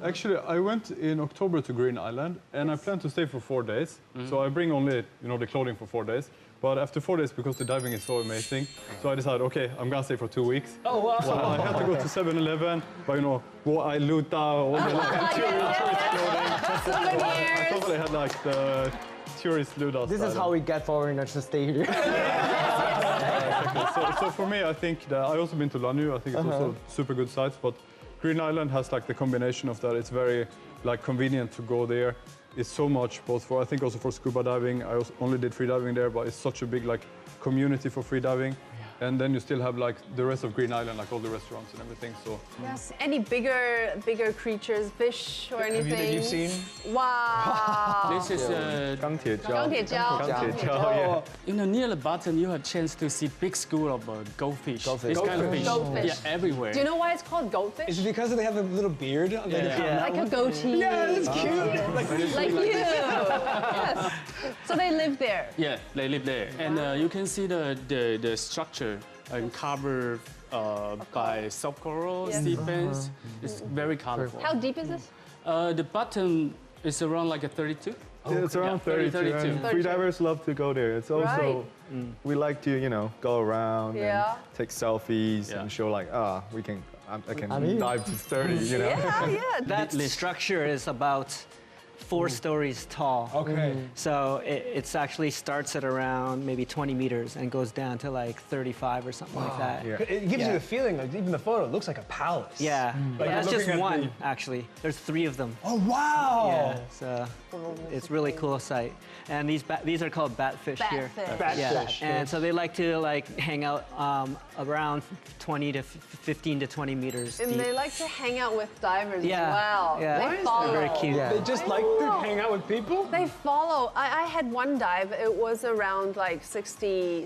Actually, I went in October to Green Island, and I plan to stay for 4 days. So I bring only, the clothing for 4 days. But after 4 days, because the diving is so amazing, so I decided, okay, I'm gonna stay for 2 weeks. Oh, wow. So I had to go to 7-Eleven, but I loot all the tourist clothing. I probably had like the tourist loot. This is how we get foreigners to stay here. So for me, I think that I also been to Lannu. I think it's also super good sites, but Green Island has like the combination of that. It's very like convenient to go there. It's so much both for, I think also for scuba diving. I also only did free diving there, but it's such a big like community for free diving. And then you still have like the rest of Green Island, like all the restaurants and everything. So yes, any bigger creatures, fish or anything? That you've seen? Wow. This is 钢铁礁. 钢铁礁. Yeah. near the bottom. You have chance to see big school of goldfish. Goldfish. This kind of fish, Goldfish. yeah, everywhere. Do you know why it's called goldfish? Is it because they have a little beard? Like a goatee. Yeah, that's cute. Like you. Yes. So they live there. Yeah, they live there, and you can see the structure and covered by soft coral, Yes. sea fence. It's very colorful. How deep is this? The bottom is around like a 32. Yeah, it's around 32. 32. And free divers love to go there. It's also, we like to, go around Yeah. and take selfies Yeah. and show like, I can dive to 30, Yeah. That structure is about 4 stories tall. Okay. So it actually starts at around maybe 20 meters and goes down to like 35 or something like that. Yeah. It gives you the feeling, like even the photo, it looks like a palace. Yeah, Like that's you're just looking at one actually. There's 3 of them. Oh, wow. Yeah, so it's really cool sight. And these are called batfish here. Batfish. Yeah, and so they like to hang out around 20 to 15 to 20 meters And deep. they like to hang out with divers Yeah, as well. yeah. They follow. They're very cute. Yeah. They just like to hang out with people? They follow. I had one dive. It was around like 60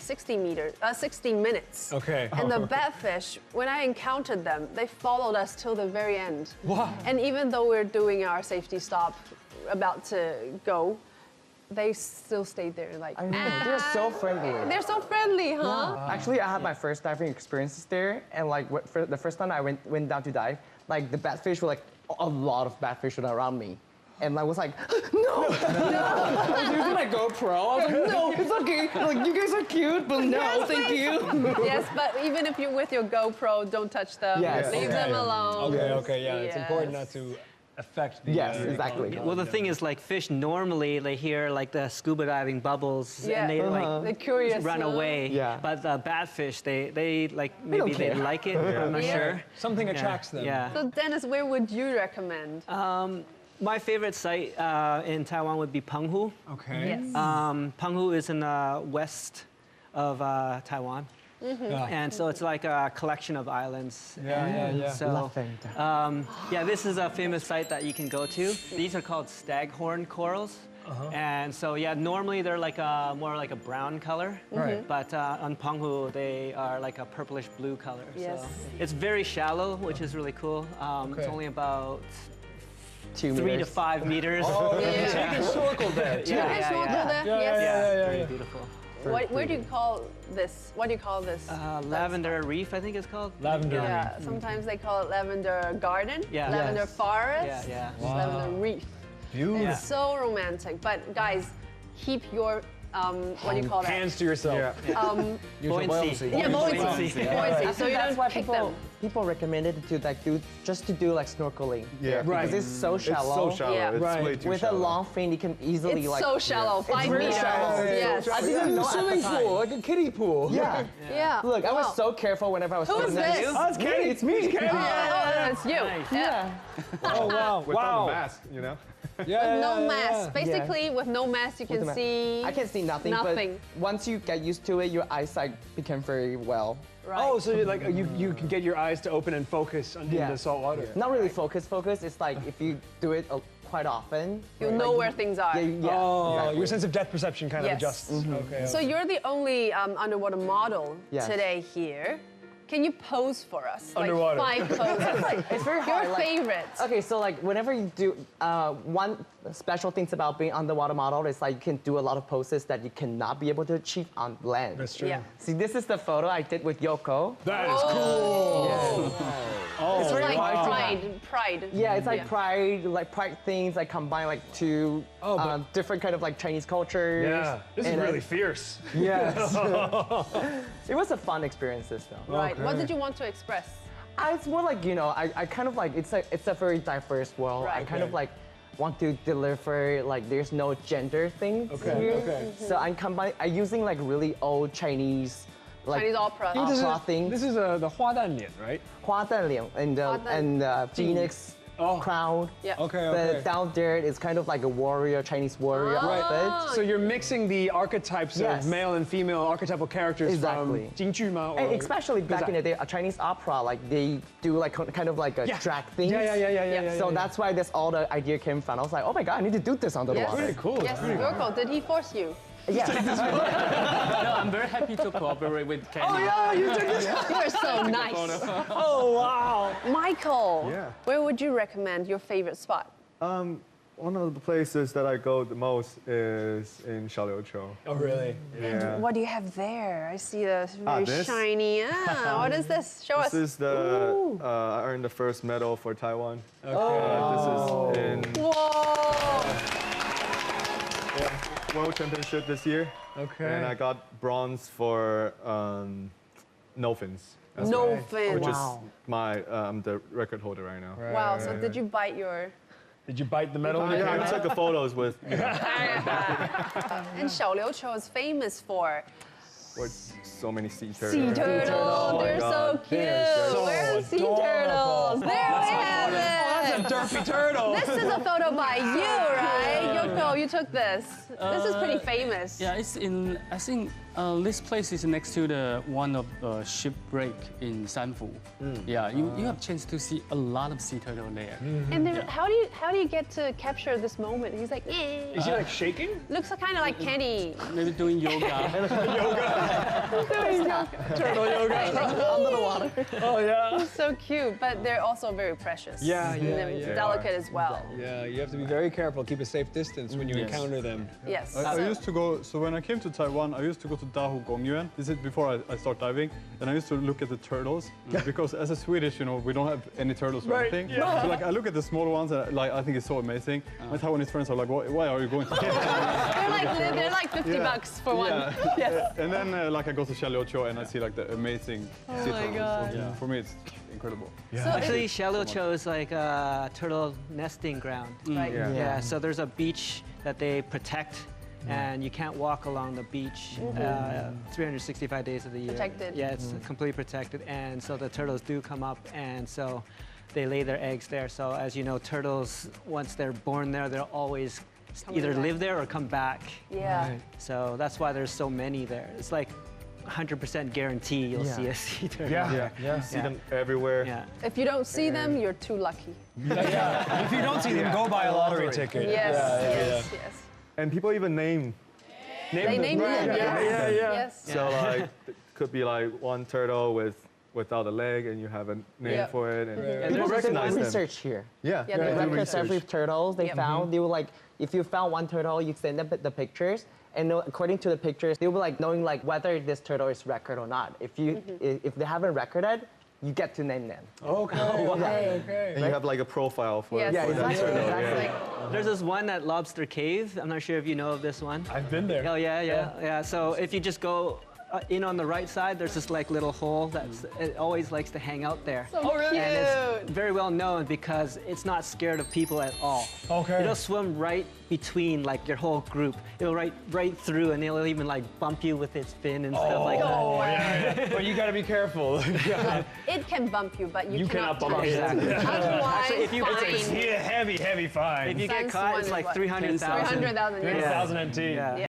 minutes. Okay. And the batfish, when I encountered them, they followed us till the very end. Wow. And even though we're doing our safety stop, about to go, they still stayed there. Like, I know, they're so friendly. they're so friendly, huh? Actually, I had my first diving experiences there, and like for the first time I went down to dive, like the batfish were like a lot of batfish were around me. And I was like, no. I was using my GoPro. I was like, no, it's okay. Like, you guys are cute, but no, thank you. Yes, but even if you're with your GoPro, don't touch them. Yes. Leave them alone. Okay, yeah. It's important not to affect the... Yes, exactly. Well, the thing is, like fish, normally they hear like the scuba diving bubbles, Yeah. and they They're curious. run huh? away. Yeah. But batfish, they like maybe they care. like it. I'm not Yeah. sure. Something attracts them. Yeah. So Dennis, where would you recommend? My favorite site in Taiwan would be Penghu. Okay. Yes. Penghu is in the west of Taiwan. Yeah. And so it's like a collection of islands. Yeah. So, Laughing. yeah, this is a famous site that you can go to. These are called staghorn corals. And so, yeah, normally they're like more like a brown color. Right. But on Penghu, they are like a purplish blue color. Yes. So it's very shallow, which is really cool. It's Okay. only about 2 3 to meters. 5 meters. Oh, yeah. So you can snorkel there, too. You can snorkel there? Yes. Very yeah. beautiful. Where do you call this? What do you call this? Lavender Reef, I think it's called. Lavender. Yeah, sometimes they call it lavender garden, Yeah. lavender Yes. forest, Yeah. lavender reef. Beautiful. It's so romantic. But guys, keep your what do you call that? Hands to yourself. Buoyancy. Yeah, buoyancy. Buoyancy. So you That's don't why kick them. people recommended to do snorkeling. Yeah. Right. Because it's so It's shallow. so shallow. Yeah. It's Right. way too With shallow. a long fin, you can easily It's like. so shallow, 5 very meters. shallow. Yes. I didn't know at the time. like a kiddie pool. Yeah. Yeah. Look, I Wow. was so careful whenever I was. Who is snorkeling. this? Oh, it's Kenny. It's me. Oh, it's you. Yeah. Oh, wow. Without a mask, Yeah, No mask. Basically, with no mask, you can see. I can see nothing. Nothing. But once you get used to it, your eyesight become very well. Right. Oh, so you're like you can get your eyes to open and focus under Yeah. the salt water. Not really focus. It's like if you do it quite often. You'll like, know where things are. Yeah. Oh, exactly. your sense of depth perception kind of Yes. adjusts. Okay. So you're the only underwater model Yes. today here. Can you pose for us? Underwater. Like 5 poses. It's very hard. Your like- favorite. Okay, so like whenever you do, one special things about being underwater model is like you can do a lot of poses that you cannot be able to achieve on land. That's true. Yeah. See, this is the photo I did with Yoko. That is cool. It's It's very like hard to- pride. Yeah, it's like pride things, like combine like two different kind of like Chinese cultures. Yeah. This is And, really fierce. Yes. It was a fun experience though. Right. What did you want to express? It's more like, you know, I kind of like, it's a very diverse world. I Right. kind of like want to deliver, like there's no gender thing here. So I'm using like really old Chinese, like Chinese opera. opera things. This is the 花旦脸, right? 花旦脸 and Phoenix crown. Yeah. Okay, But down there it's kind of like a warrior, Chinese warrior outfit. So you're mixing the archetypes Yes. of male and female archetypal characters Exactly. from 京剧吗? And or- especially back in the day, a Chinese opera, like they do like kind of like a drag thing. Yeah. So that's why this all the idea came from. I was like, oh my god, I need to do this under the Yes. water. Pretty cool. Yes, Yoko, did he force you? Yeah. No, I'm very happy to cooperate with Kenny. You're so nice. Oh, wow. Michael, Yeah. where would you recommend your favorite spot? One of the places that I go the most is in Xiaoliuqiu. Oh, really? Yeah. What do you have there? I see a very this? shiny. What is this? Show us. This is the I earned the first medal for Taiwan. This is in Whoa! World Championship this year. Okay. And I got bronze for no fins. as No well, fins. Which Wow. is my I'm the record holder right now. Wow. So did you bite your? Did you bite the medal? when it Yeah, came I out? took the photos with And Xiaoliuqiu is famous for so many sea turtles. sea turtles. Oh my They're so God. cute. so Where are the sea adorable. turtles? There we have it. That's a derpy turtle. This is a photo by you, right? Yoko, you took this. This is pretty famous. Yeah, it's in. I think this place is next to the one of shipwreck in Sanfu. Yeah, you have chance to see a lot of sea turtle there. And there, how do you get to capture this moment? He's like, eh. Is he like shaking? Looks kind of like Kenny. Maybe doing yoga. Turtle yoga. Under the water. Oh, yeah. So cute, but they're also very precious. Yeah, And yeah, they're yeah. delicate as well. Yeah, you have to be very careful, keep a safe distance when you Yes. encounter them. Yes. I used to go, so when I came to Taiwan, I used to go to Dahu Gongyuan. This is before I start diving. And I used to look at the turtles because as a Swedish, you know, we don't have any turtles or Right, anything. yeah. So like I look at the small ones and like, I think it's so amazing. My Taiwanese friends are like, why are you going to They're like 50 bucks for one. Yeah. And then like I go to Xiaoliuqiu and I see like the amazing sea turtles. God. So for me, it's incredible. Actually, Xiaoliuqiu is like a turtle nesting ground. Right. Yeah, so there's a beach that they protect, and you can't walk along the beach 365 days of the year. Protected. Yeah, it's completely protected, and so the turtles do come up, and so they lay their eggs there. So as you know, turtles, once they're born there, they'll always Coming either back. live there or come back. Yeah. So that's why there's so many there. It's like 100% guarantee you'll see a sea turtle. Yeah. You see them everywhere. Yeah. If you don't see them, you're too lucky. If you don't see them, go buy a lottery ticket. Yes. And people even name. They named them. Yeah. Yes. So like, it could be like one turtle without a leg, and you have a name Yeah. for it, and And people there's recognize them. research here. Yeah, Yeah, They they do record research. every turtles they Yep. found. They were like, if you found one turtle, you send them the pictures, and according to the pictures, they were like knowing like whether this turtle is record or not. If they haven't recorded, you get to name them. Okay. And you have like a profile for, Yes. for that exactly, turtle. exactly. Yeah. There's this one at Lobster Cave. I'm not sure if you know of this one. I've been there. Oh yeah. So if you just go in on the right side, there's this like little hole it always likes to hang out there. So cute. And it's very well known because it's not scared of people at all. Okay. It'll swim right between like your whole group. It'll right through, and it'll even like bump you with its fin and stuff like that. Oh, But you gotta be careful. it can bump you, but you cannot bump touch it. it. Otherwise, if you- fine. It's a heavy fine. If you get Sans caught, one it's is like what? 300,000. 300,000. Yes. 1,000 NT. Yeah.